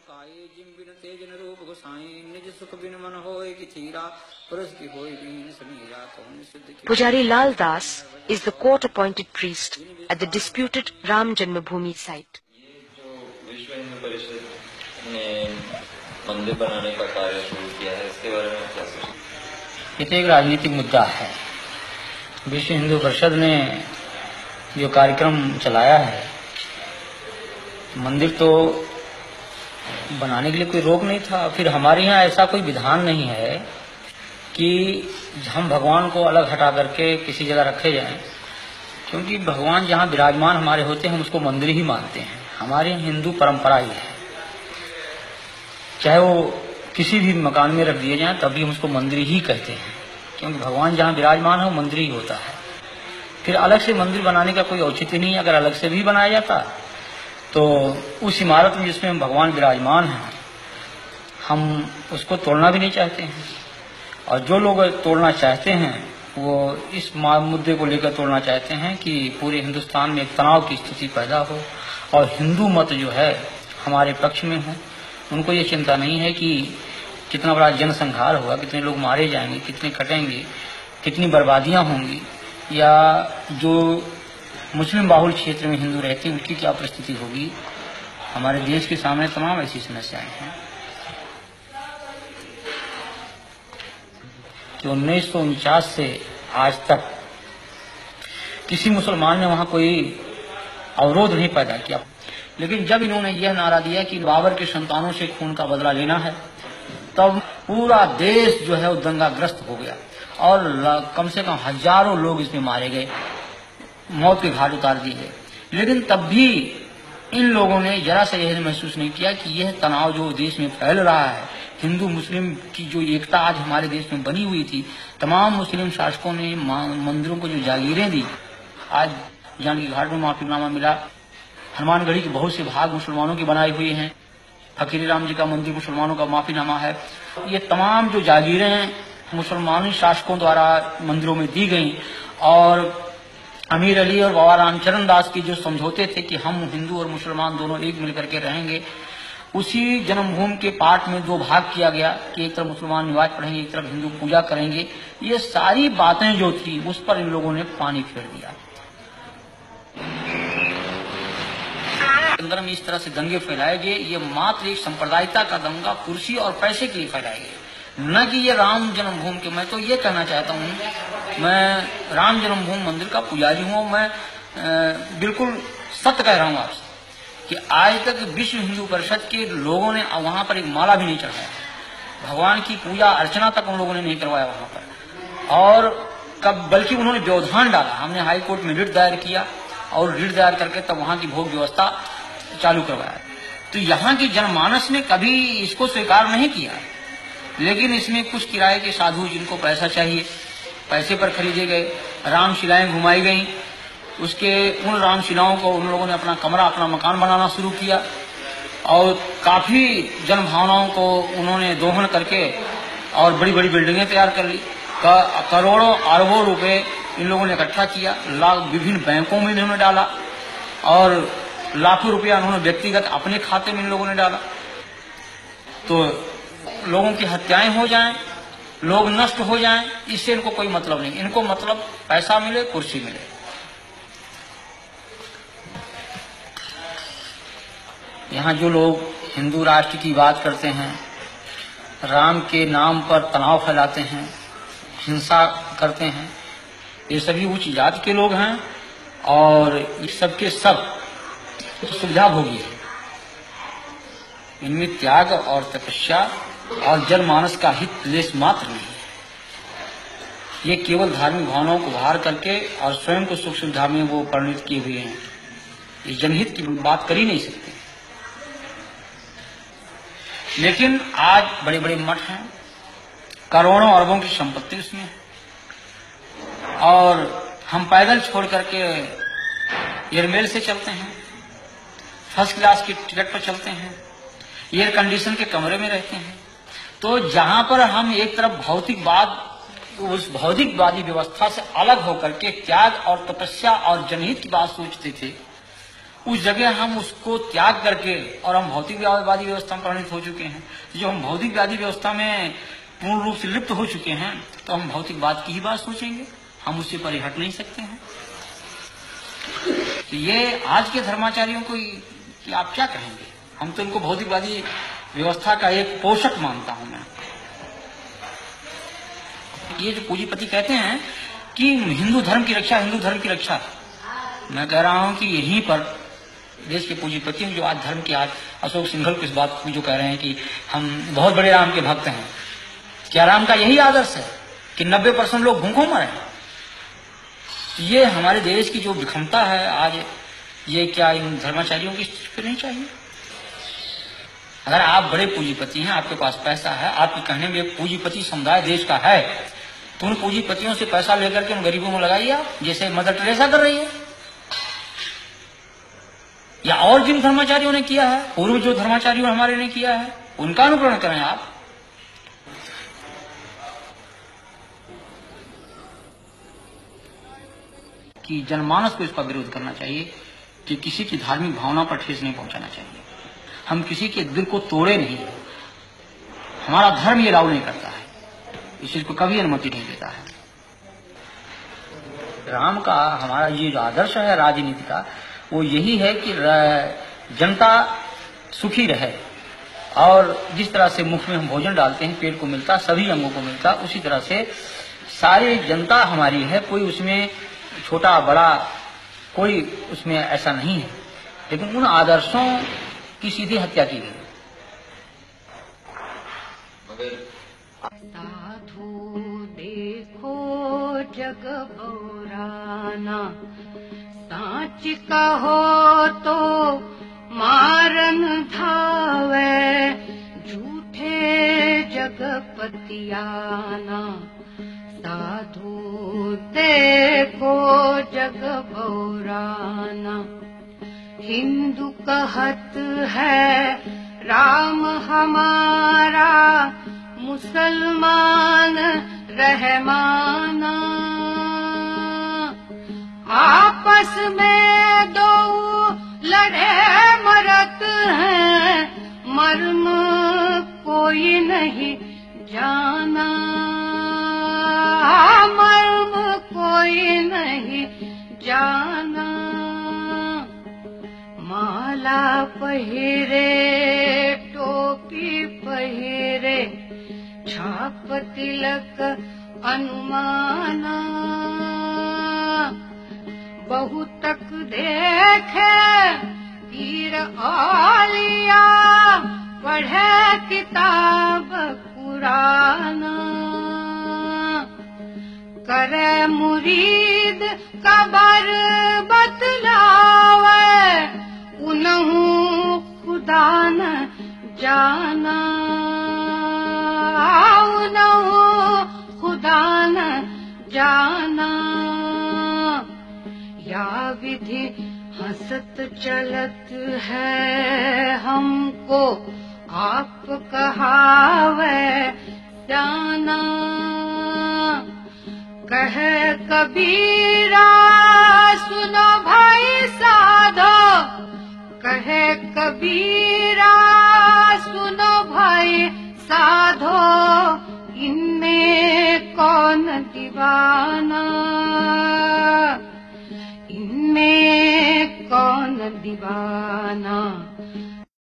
काये जिम बिन तेजन रूप गोसाई निज सुख बिन मन होए कि थीरा पुरुष की होए बीन समीरा कौन सिद्ध की। Pujari Lal Das is the court-appointed priest at the disputed Ram Janmabhoomi site. ये जो विश्व हिंदू परिषद ने मंदिर बनाने का कार्य शुरू किया है, इसके बारे में क्या सोचते? ये एक राजनीतिक मुद्दा है। विश्व हिंदू परिषद ने जो कार्यक्रम चलाया है, मंदिर तो बनाने के लिए कोई रोक नहीं था। फिर हमारे यहाँ ऐसा कोई विधान नहीं है कि हम भगवान को अलग हटा करके किसी जगह रखे जाएं, क्योंकि भगवान जहाँ विराजमान हमारे होते हैं हम उसको मंदिर ही मानते हैं। हमारे यहाँ हिंदू परंपरा ही है, चाहे वो किसी भी मकान में रख दिए जाएं तब भी हम उसको मंदिर ही कहते हैं, क्योंकि भगवान जहाँ विराजमान है वो मंदिर ही होता है। फिर अलग से मंदिर बनाने का कोई औचित्य नहीं है। अगर अलग से भी बनाया जाता तो उस इमारत में जिसमें भगवान विराजमान हैं, हम उसको तोड़ना भी नहीं चाहते हैं। और जो लोग तोड़ना चाहते हैं वो इस मुद्दे को लेकर तोड़ना चाहते हैं कि पूरे हिंदुस्तान में एक तनाव की स्थिति पैदा हो और हिंदू मत जो है हमारे पक्ष में हो। उनको ये चिंता नहीं है कि कितना बड़ा जनसंहार होगा, कितने लोग मारे जाएंगे, कितने कटेंगे, कितनी बर्बादियां होंगी, या जो मुस्लिम बाहुल क्षेत्र में हिंदू रहते हैं उनकी क्या परिस्थिति होगी। हमारे देश के सामने तमाम ऐसी समस्याएं हैं कि 1949 से आज तक किसी मुसलमान ने वहां कोई अवरोध नहीं पैदा किया। लेकिन जब इन्होंने यह नारा दिया कि बाबर के संतानों से खून का बदला लेना है, तब पूरा देश जो है वो दंगाग्रस्त हो गया और कम से कम हजारों लोग इसमें मारे गए, मौत के घाट उतार दिए गए। लेकिन तब भी इन लोगों ने जरा सा यह महसूस नहीं किया कि यह तनाव जो देश में फैल रहा है, हिंदू मुस्लिम की जो एकता आज हमारे देश में बनी हुई थी, तमाम मुस्लिम शासकों ने मंदिरों को जो जागीरें दी। आज जानकी घाट में माफीनामा मिला, हनुमानगढ़ी के बहुत से भाग मुसलमानों की बनाई हुई हैं, फकीर राम जी का मंदिर मुसलमानों का माफीनामा है। ये तमाम जो जागीरें मुसलमानी शासकों द्वारा मंदिरों में दी गई और अमीर अली और बाबा रामचरण दास की जो समझौते थे कि हम हिंदू और मुसलमान दोनों एक मिलकर के रहेंगे, उसी जन्मभूमि के पाठ में दो भाग किया गया कि एक तरफ मुसलमान नमाज पढ़ेंगे, एक तरफ हिंदू पूजा करेंगे। ये सारी बातें जो थी उस पर इन लोगों ने पानी फेर दिया। अंदर में इस तरह से दंगे फैलाए गए, ये मात्र एक सांप्रदायिकता का दंगा कुर्सी और पैसे के लिए फैलाए गए, न कि ये राम जन्मभूमि के। मैं तो ये कहना चाहता हूँ, मैं राम जन्मभूमि मंदिर का पुजारी हूँ। मैं बिल्कुल सत्य कह रहा हूँ आपसे कि आज तक विश्व हिंदू परिषद के लोगों ने वहां पर एक माला भी नहीं चढ़ाया, भगवान की पूजा अर्चना तक उन लोगों ने नहीं करवाया वहां पर। और कब बल्कि उन्होंने व्यवधान डाला। हमने हाई कोर्ट में रिट दायर किया और रिट दायर करके तब वहां की भोग व्यवस्था चालू करवाया। तो यहाँ की जनमानस ने कभी इसको स्वीकार नहीं किया। लेकिन इसमें कुछ किराए के साधु जिनको पैसा चाहिए, पैसे पर खरीदे गए, रामशिलाएं घुमाई गई। उसके उन रामशिलाओं को उन लोगों ने अपना कमरा, अपना मकान बनाना शुरू किया और काफी जन भावनाओं को उन्होंने दोहन करके और बड़ी बड़ी बिल्डिंगें तैयार कर ली। करोड़ों अरबों रुपए इन लोगों ने इकट्ठा किया, विभिन्न बैंकों में इन्होंने डाला और लाखों रुपया उन्होंने व्यक्तिगत अपने खाते में इन लोगों ने डाला। तो लोगों की हत्याएं हो जाएं, लोग नष्ट हो जाएं, इससे इनको कोई मतलब नहीं। इनको मतलब पैसा मिले, कुर्सी मिले। यहाँ जो लोग हिंदू राष्ट्र की बात करते हैं, राम के नाम पर तनाव फैलाते हैं, हिंसा करते हैं, ये सभी उच्च जाति के लोग हैं और ये सबके सब सुविधा भोगी है। इनमें त्याग और तपस्या और जनमानस का हित लेश मात्र नहीं है। ये केवल धार्मिक भावनाओं को बाहर करके और स्वयं को सुख सुविधा में वो परिणित किए हुए हैं। ये जनहित की बात कर ही नहीं सकते। लेकिन आज बड़े बड़े मठ हैं, करोड़ों अरबों की संपत्ति उसमें है और हम पैदल छोड़ करके एयरमेल से चलते हैं, फर्स्ट क्लास की टिकट पर चलते हैं, एयर कंडीशन के कमरे में रहते हैं। तो जहां पर हम एक तरफ भौतिकवाद, उस भौतिकवादी व्यवस्था से अलग होकर के त्याग और तपस्या और जनहित की बात सोचते थे, उस जगह हम उसको त्याग करके और हम भौतिकवादी व्यवस्था में परिणत हो चुके हैं। जो हम भौतिकवादी व्यवस्था में पूर्ण रूप से लिप्त हो चुके हैं तो हम भौतिकवाद की ही बात सोचेंगे, हम उससे परे हट नहीं सकते हैं। तो ये आज के धर्माचार्यों को कि आप क्या कहेंगे? हम तो इनको भौतिकवादी व्यवस्था का एक पोषक मानता हूं मैं। ये जो पूंजीपति कहते हैं कि हिंदू धर्म की रक्षा, हिंदू धर्म की रक्षा, मैं कह रहा हूं कि यहीं पर देश के पूंजीपति जो आज धर्म के आज अशोक सिंघल को इस बात में जो कह रहे हैं कि हम बहुत बड़े राम के भक्त हैं, क्या राम का यही आदर्श है कि 90% लोग भूखों मरे? ये हमारे देश की जो विषमता है आज, ये क्या इन धर्माचार्यों की स्थिति नहीं चाहिए? अगर आप बड़े पूंजीपति हैं, आपके पास पैसा है, आपके कहने में पूंजीपति समुदाय देश का है, तो उन पूंजीपतियों से पैसा लेकर के उन गरीबों में लगाइए आप, जैसे मदर टेरेसा कर रही है, या और जिन धर्माचार्यों ने किया है, पूर्व जो धर्माचार्यों हमारे ने किया है, उनका अनुकरण करें आप। कि जनमानस को इसका विरोध करना चाहिए कि किसी की धार्मिक भावना पर ठेस नहीं पहुंचाना चाहिए। हम किसी के दिल को तोड़े नहीं, हमारा धर्म ये अलाउ नहीं करता है, इस चीज को कभी अनुमति नहीं देता है। राम का हमारा ये जो आदर्श है राजनीति का, वो यही है कि जनता सुखी रहे, और जिस तरह से मुख में हम भोजन डालते हैं पेट को मिलता, सभी अंगों को मिलता, उसी तरह से सारी जनता हमारी है, कोई उसमें छोटा बड़ा कोई उसमें ऐसा नहीं है। लेकिन उन आदर्शों की सीधी हत्या की गई। साधु देखो जग बौराना, साच कहो तो मारन धावे, झूठे जगपतियाना। साधु देखो जग बौराना, हिंदू कहत है राम हमारा, मुसलमान रहमाना। आपस में दो लड़े मरत हैं, मर्म कोई नहीं जाना, मर्म कोई नहीं जाना। माला पहिरे टोपी पहिरे, छाप तिलक अनुमाना। बहुतक देखे पीर औलिया, पढ़े किताब पुराना। करे मुरीद कबर बतलावे, उनहु खुदा न जाना, उनहु खुदा न जाना। या विधि हंसत चलत है हमको, आप कहावे जाना। कहे कबीरा सुनो भाई साधो, कहे कबीरा सुनो भाई साधो, इनमें कौन दीवाना, इनमें कौन दीवाना।